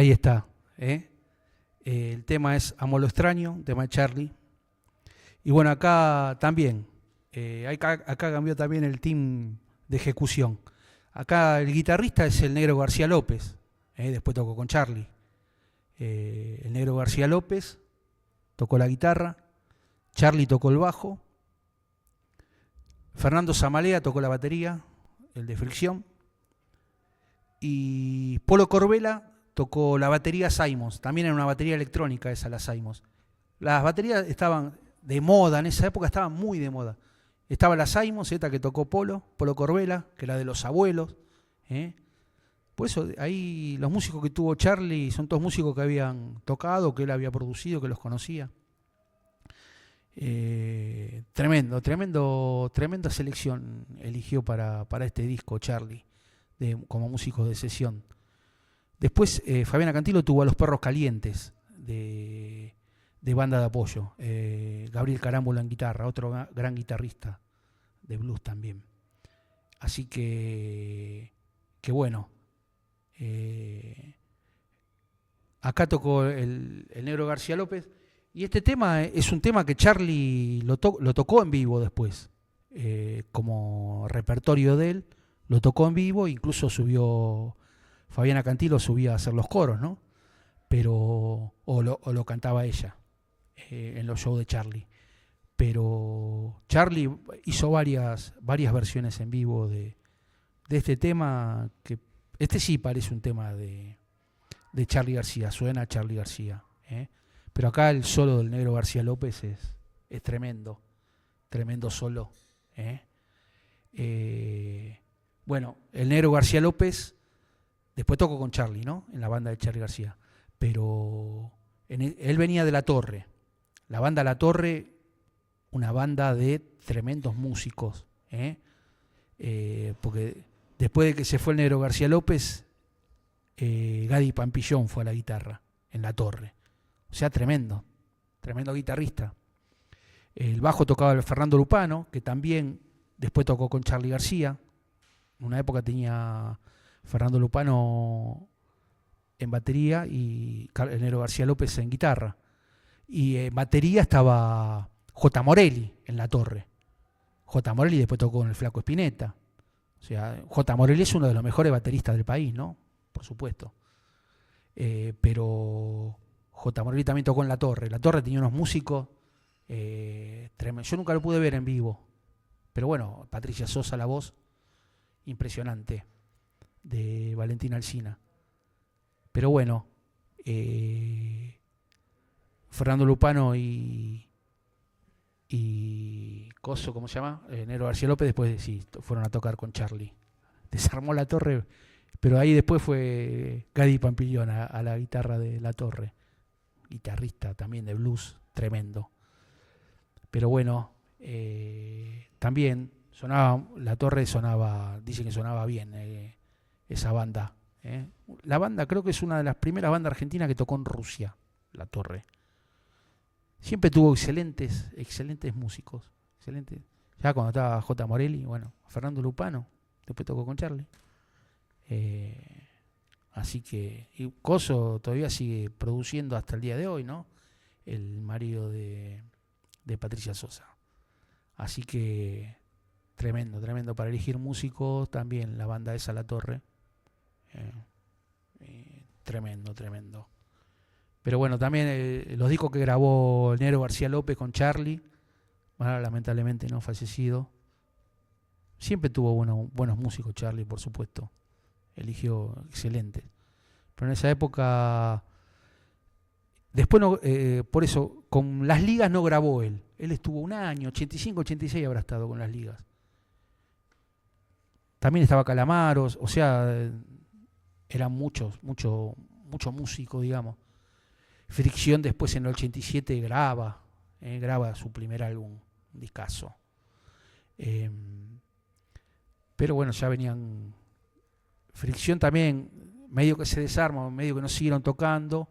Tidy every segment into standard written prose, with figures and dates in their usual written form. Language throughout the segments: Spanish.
Ahí está. El tema es Amo lo extraño, un tema de Charlie. Y bueno, acá también, acá cambió también el team de ejecución. Acá el guitarrista es el Negro García López, después tocó con Charlie. El Negro García López tocó la guitarra, Charlie tocó el bajo, Fernando Zamalea tocó la batería, el de Fricción, y Polo Corbella tocó la batería Simons, también era una batería electrónica esa, la Simons. Las baterías estaban de moda, en esa época estaban muy de moda. Estaba la Simons, esta que tocó Polo Corbella, que era de los abuelos. Por eso ahí los músicos que tuvo Charlie son todos músicos que habían tocado, que él había producido, que los conocía. Tremenda selección eligió para este disco Charlie, como músico de sesión. Después Fabiana Cantilo tuvo a Los Perros Calientes de banda de apoyo. Gabriel Carámbula en guitarra, otro gran guitarrista de blues también. Así que bueno. Acá tocó el Negro García López. Y este tema es un tema que Charlie lo tocó en vivo después. Como repertorio de él, lo tocó en vivo, incluso subió, Fabiana Cantilo subía a hacer los coros, ¿no? Pero, o lo cantaba ella en los shows de Charlie. Pero Charlie hizo varias versiones en vivo de este tema, que este sí parece un tema de Charlie García, suena a Charlie García. Pero acá el solo del Negro García López es tremendo solo. Bueno, el Negro García López después tocó con Charlie, ¿no? En la banda de Charlie García. Pero él venía de La Torre. La banda La Torre, una banda de tremendos músicos. Porque después de que se fue el Negro García López, Gadi Pampillón fue a la guitarra en La Torre. O sea, tremendo guitarrista. El bajo tocaba el Fernando Lupano, que también después tocó con Charlie García. En una época tenía Fernando Lupano en batería y el Negro García López en guitarra. Y en batería estaba J. Morelli en La Torre. J. Morelli después tocó con el Flaco Spinetta. O sea, J. Morelli es uno de los mejores bateristas del país, ¿no? Por supuesto. Pero J. Morelli también tocó en La Torre. La Torre tenía unos músicos tremendos. Yo nunca lo pude ver en vivo. Pero bueno, Patricia Sosa, la voz, impresionante, de Valentina Alsina. Pero bueno, Fernando Lupano y Coso, ¿cómo se llama? Negro García López, después sí, fueron a tocar con Charlie. Desarmó La Torre, pero ahí después fue Gadi Pampillón a la guitarra de La Torre. Guitarrista también de blues, tremendo. Pero bueno, también sonaba, La Torre sonaba, dicen que sonaba bien esa banda. La banda creo que es una de las primeras bandas argentinas que tocó en Rusia, La Torre. Siempre tuvo excelentes músicos. Excelentes. Ya cuando estaba J. Morelli, bueno, Fernando Lupano, después tocó con Charlie. Así que, y Coso todavía sigue produciendo hasta el día de hoy, ¿no? El marido de Patricia Sosa. Así que, tremendo para elegir músicos, también la banda esa La Torre. Tremendo. Pero bueno, también los discos que grabó el Negro García López con Charlie, bueno, lamentablemente no fallecido. Siempre tuvo buenos músicos Charlie, por supuesto. Eligió excelentes. Pero en esa época, después no, por eso, con las ligas no grabó él. Él estuvo un año, 85, 86 habrá estado con las ligas. También estaba Calamaros, o sea, eran mucho músico, digamos. Fricción después en el 87 graba su primer álbum, un discazo. Pero bueno, ya venían. Fricción también, medio que se desarma, medio que no siguieron tocando,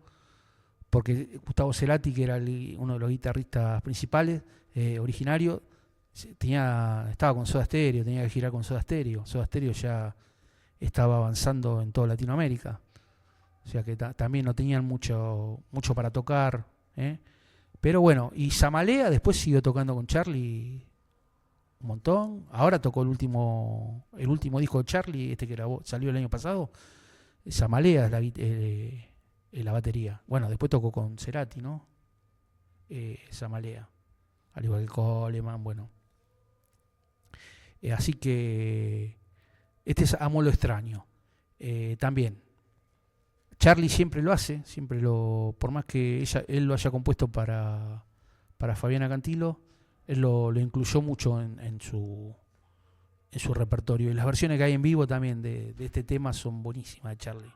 porque Gustavo Cerati, que era uno de los guitarristas principales, originarios, estaba con Soda Stereo, tenía que girar con Soda Stereo. Soda Stereo ya estaba avanzando en toda Latinoamérica. o sea que también no tenían mucho para tocar, ¿eh? Pero bueno, y Zamalea después siguió tocando con Charlie un montón. Ahora tocó el último disco de Charlie, este que salió el año pasado. Zamalea es la batería. Bueno, después tocó con Cerati, ¿no? Zamalea, al igual que Coleman, bueno. Así que este es Amo lo extraño. También, Charlie siempre lo hace, por más que él lo haya compuesto para Fabiana Cantilo, él lo incluyó mucho en su repertorio. Y las versiones que hay en vivo también de este tema son buenísimas de Charlie.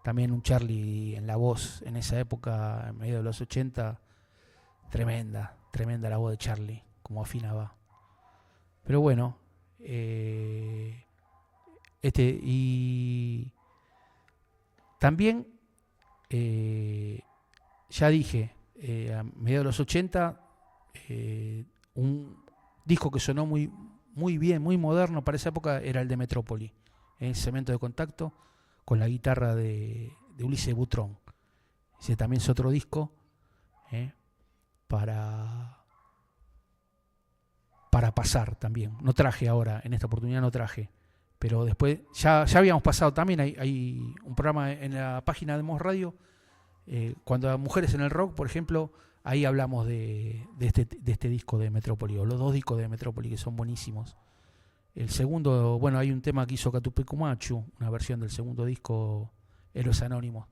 También un Charlie en la voz en esa época, en medio de los 80, tremenda la voz de Charlie, como afinaba. Pero bueno, y también, ya dije, a mediados de los 80, un disco que sonó muy bien, muy moderno para esa época era el de Metrópoli, Cemento de Contacto, con la guitarra de Ulises Butrón. Ese también es otro disco para pasar también. No traje ahora, en esta oportunidad no traje. Pero después, ya habíamos pasado también, hay un programa en la página de Mos Radio, cuando a Mujeres en el Rock, por ejemplo, ahí hablamos de este disco de Metrópoli, o los dos discos de Metrópoli, que son buenísimos. El segundo, bueno, hay un tema que hizo Catupecu Machu, una versión del segundo disco, Héroes Anónimos.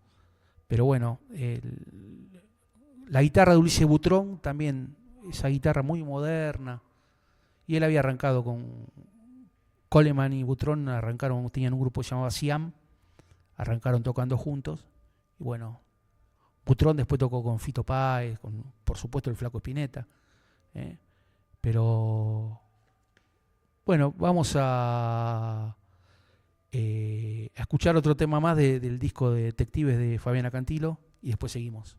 Pero bueno, la guitarra de Ulises Butrón también, esa guitarra muy moderna, y él había arrancado con Coleman y Butrón, tenían un grupo llamado Siam, arrancaron tocando juntos, y bueno, Butrón después tocó con Fito Páez, por supuesto el Flaco Spinetta, pero bueno, vamos a escuchar otro tema más del disco de Detectives de Fabiana Cantilo y después seguimos.